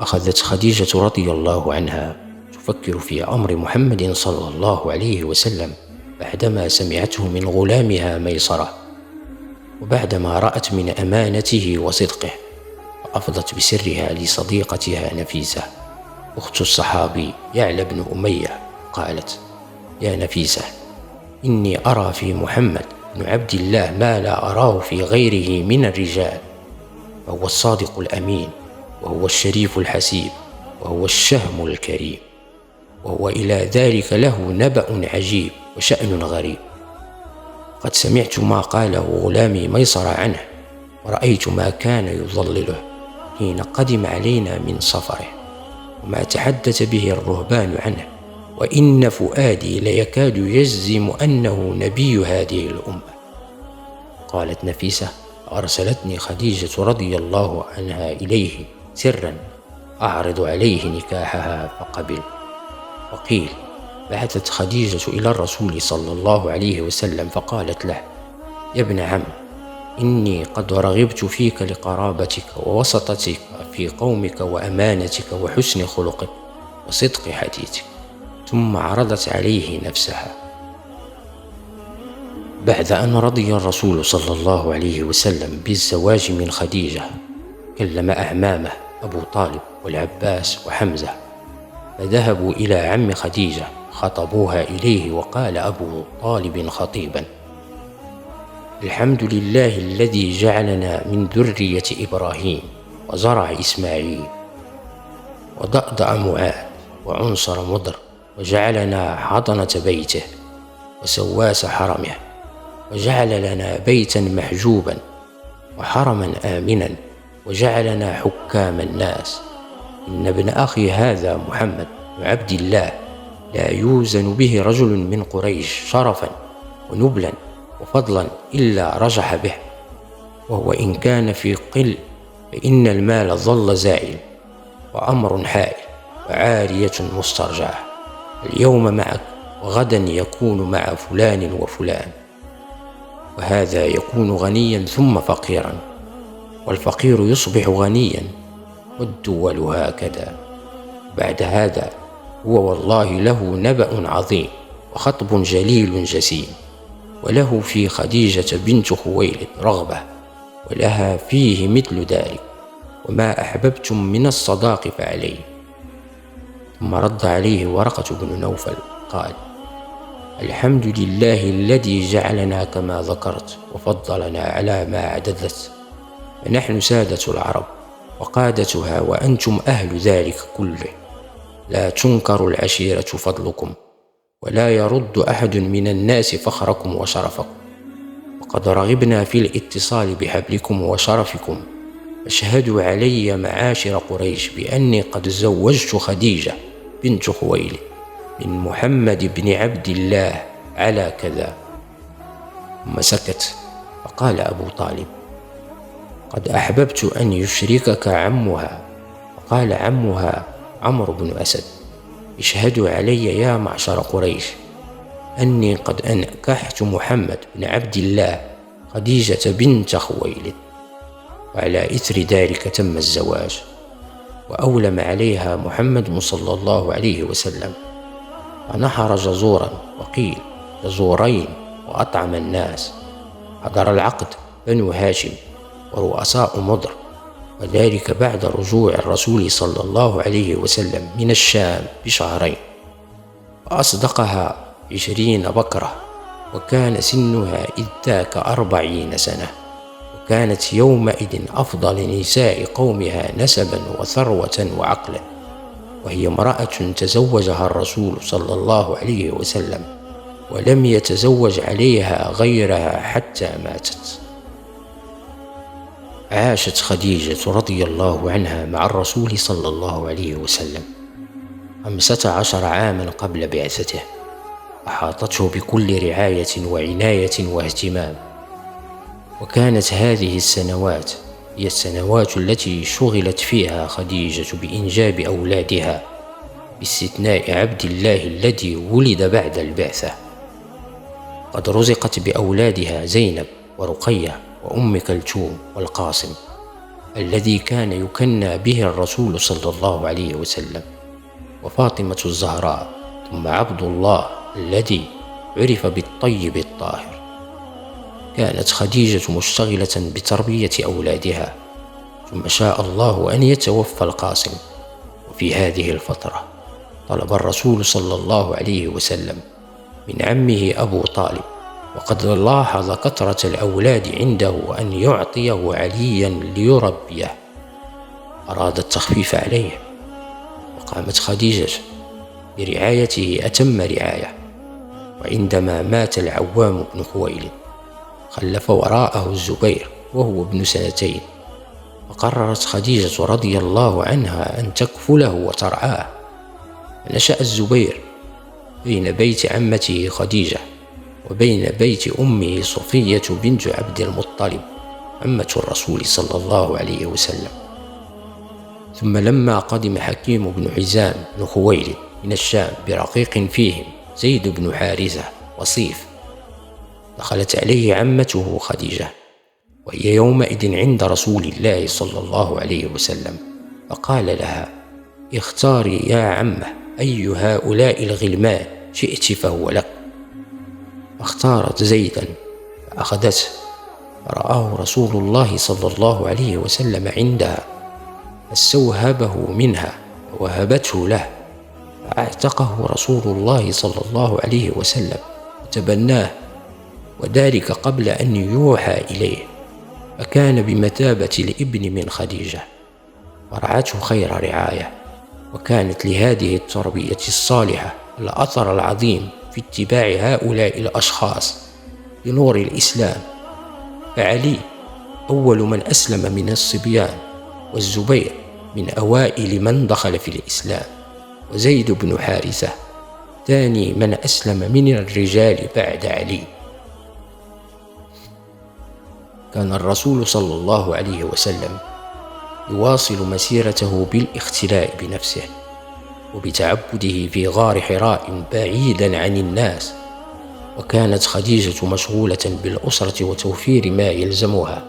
أخذت خديجة رضي الله عنها تفكر في أمر محمد صلى الله عليه وسلم بعدما سمعته من غلامها ميسرة، وبعدما رأت من أمانته وصدقه، فأفضت بسرها لصديقتها نفيسة أخت الصحابي يعلى بن أمية. قالت: يا نفيسة، إني أرى في محمد بن عبد الله ما لا أراه في غيره من الرجال، فهو الصادق الأمين، وهو الشريف الحسيب، وهو الشهم الكريم، وهو إلى ذلك له نبأ عجيب وشأن غريب. قد سمعت ما قاله غلامي ميسر عنه، ورأيت ما كان يظلله حين قدم علينا من سفره، وما تحدث به الرهبان عنه، وإن فؤادي ليكاد يجزم أنه نبي هذه الأمة. قالت نفيسة: أرسلتني خديجة رضي الله عنها إليه سرا أعرض عليه نكاحها فقبل. وقيل: بعثت خديجة إلى الرسول صلى الله عليه وسلم فقالت له: يا ابن عم، إني قد رغبت فيك لقرابتك ووسطتك في قومك وأمانتك وحسن خلقك وصدق حديثك. ثم عرضت عليه نفسها. بعد أن رضي الرسول صلى الله عليه وسلم بالزواج من خديجة، كلم أعمامه أبو طالب والعباس وحمزة، فذهبوا إلى عم خديجة خطبوها إليه. وقال أبو طالب خطيبا: الحمد لله الذي جعلنا من ذرية إبراهيم وزرع إسماعيل وضأضأ معاذ وعنصر مضر، وجعلنا حضنة بيته وسواس حرمه، وجعل لنا بيتا محجوبا وحرما آمنا، وجعلنا حكام الناس. إن ابن أخي هذا محمد بن عبد الله لا يوزن به رجل من قريش شرفا ونبلا وفضلا إلا رجح به، وهو إن كان في قل فإن المال ظل زائل، وأمر حائل، وعارية مسترجعة. اليوم معك وغدا يكون مع فلان وفلان، وهذا يكون غنيا ثم فقيرا، والفقير يصبح غنيا، والدول هكذا. بعد هذا هو والله له نبأ عظيم وخطب جليل جسيم، وله في خديجة بنت خويلد رغبة، ولها فيه مثل ذلك، وما أحببتم من الصداق فعليه. ثم رد عليه ورقة بن نوفل قال: الحمد لله الذي جعلنا كما ذكرت وفضلنا على ما عددت، فنحن سادة العرب وقادتها، وأنتم أهل ذلك كله، لا تنكر العشيرة فضلكم، ولا يرد أحد من الناس فخركم وشرفكم، وقد رغبنا في الاتصال بحبلكم وشرفكم، فاشهدوا علي معاشر قريش بأني قد زوجت خديجة بنت خويلد من محمد بن عبد الله على كذا. ثم سكت، فقال أبو طالب: قد أحببت أن يشركك عمها. فقال عمها عمرو بن أسد: اشهدوا علي يا معشر قريش أني قد أنكحت محمد بن عبد الله خديجة بنت خويلد. وعلى إثر ذلك تم الزواج، وأولم عليها محمد صلى الله عليه وسلم، فنحر جزورا، وقيل جزورين، وأطعم الناس. حضر العقد بنو هاشم ورؤساء مضر، وذلك بعد رجوع الرسول صلى الله عليه وسلم من الشام بشهرين، وأصدقها 20 بكرة، وكان سنها إذ ذاك 40 سنة، وكانت يومئذ أفضل نساء قومها نسبا وثروة وعقلا، وهي امرأة تزوجها الرسول صلى الله عليه وسلم، ولم يتزوج عليها غيرها حتى ماتت. عاشت خديجة رضي الله عنها مع الرسول صلى الله عليه وسلم 15 عاما قبل بعثته، أحاطته بكل رعاية وعناية واهتمام. وكانت هذه السنوات هي السنوات التي شغلت فيها خديجة بإنجاب أولادها، باستثناء عبد الله الذي ولد بعد البعثة. قد رزقت بأولادها زينب ورقية وأم كلثوم والقاسم، الذي كان يكنى به الرسول صلى الله عليه وسلم، وفاطمة الزهراء، ثم عبد الله الذي عرف بالطيب الطاهر. كانت خديجة مشتغلة بتربية أولادها، ثم شاء الله أن يتوفى القاسم. وفي هذه الفترة طلب الرسول صلى الله عليه وسلم من عمه أبو طالب، وقد لاحظ كثرة الأولاد عنده، أن يعطيه عليا ليربيه. أراد التخفيف عليه، وقامت خديجة برعايته أتم رعاية. وعندما مات العوام بن خويلد خلف وراءه الزبير وهو ابن 2 سنين، فقررت خديجة رضي الله عنها أن تكفله وترعاه. نشأ الزبير بين بيت عمته خديجة وبين بيت أمه صفية بنت عبد المطلب عمة الرسول صلى الله عليه وسلم. ثم لما قدم حكيم بن حزام بن خويلد من الشام برقيق فيهم زيد بن حارثة وصيف، دخلت عليه عمته خديجة وهي يومئذ عند رسول الله صلى الله عليه وسلم، فقال لها: اختاري يا عمه أي هؤلاء الغلمان شئت فهو لك. فاختارت زيدا فأخذته، فرآه رسول الله صلى الله عليه وسلم عندها، فاستوهبه منها ووهبته له، فأعتقه رسول الله صلى الله عليه وسلم وتبناه، وذلك قبل أن يوحى إليه، فكان بمثابة الابن من خديجة، ورعته خير رعاية. وكانت لهذه التربية الصالحة الأثر العظيم في اتباع هؤلاء الأشخاص بنور الإسلام. فعلي أول من أسلم من الصبيان، والزبير من أوائل من دخل في الإسلام، وزيد بن حارثة ثاني من أسلم من الرجال بعد علي. كان الرسول صلى الله عليه وسلم يواصل مسيرته بالاختلاء بنفسه وبتعبده في غار حراء بعيدا عن الناس، وكانت خديجة مشغولة بالأسرة وتوفير ما يلزمها،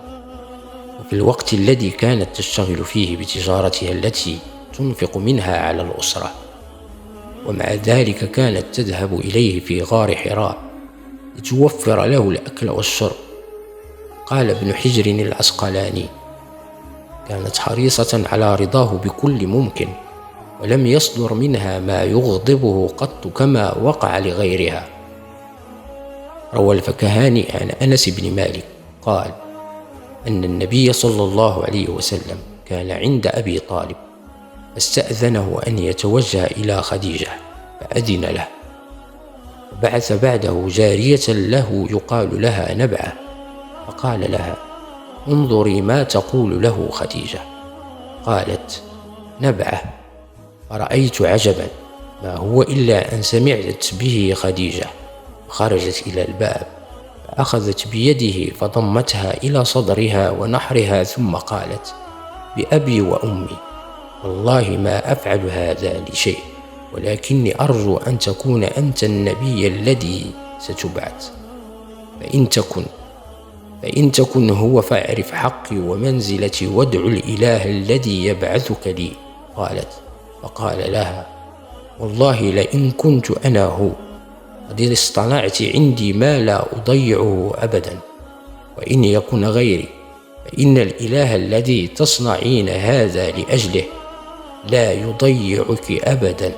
وفي الوقت الذي كانت تشتغل فيه بتجارتها التي تنفق منها على الأسرة. ومع ذلك كانت تذهب إليه في غار حراء لتوفر له الأكل والشرب. قال ابن حجر العسقلاني: كانت حريصة على رضاه بكل ممكن، ولم يصدر منها ما يغضبه قط كما وقع لغيرها. روى الفكهاني عن أنس بن مالك قال أن النبي صلى الله عليه وسلم كان عند أبي طالب، فاستأذنه أن يتوجه إلى خديجة، فأذن له، وبعث بعده جارية له يقال لها نبعة، فقال لها: انظري ما تقول له خديجة. قالت: نبعة. فرأيت عجبا ما هو إلا أن سمعت به خديجة، فخرجت إلى الباب، فأخذت بيده فضمتها إلى صدرها ونحرها، ثم قالت: بأبي وأمي والله ما أفعل هذا لشيء، ولكني أرجو أن تكون أنت النبي الذي ستبعث، فإن تكن هو فاعرف حقي ومنزلتي وادع الإله الذي يبعثك لي. قالت: فقال لها: والله لئن كنت أنا هو قد اصطنعت عندي ما لا أضيعه أبدا، وإن يكن غيري فإن الإله الذي تصنعين هذا لأجله لا يضيعك أبدا.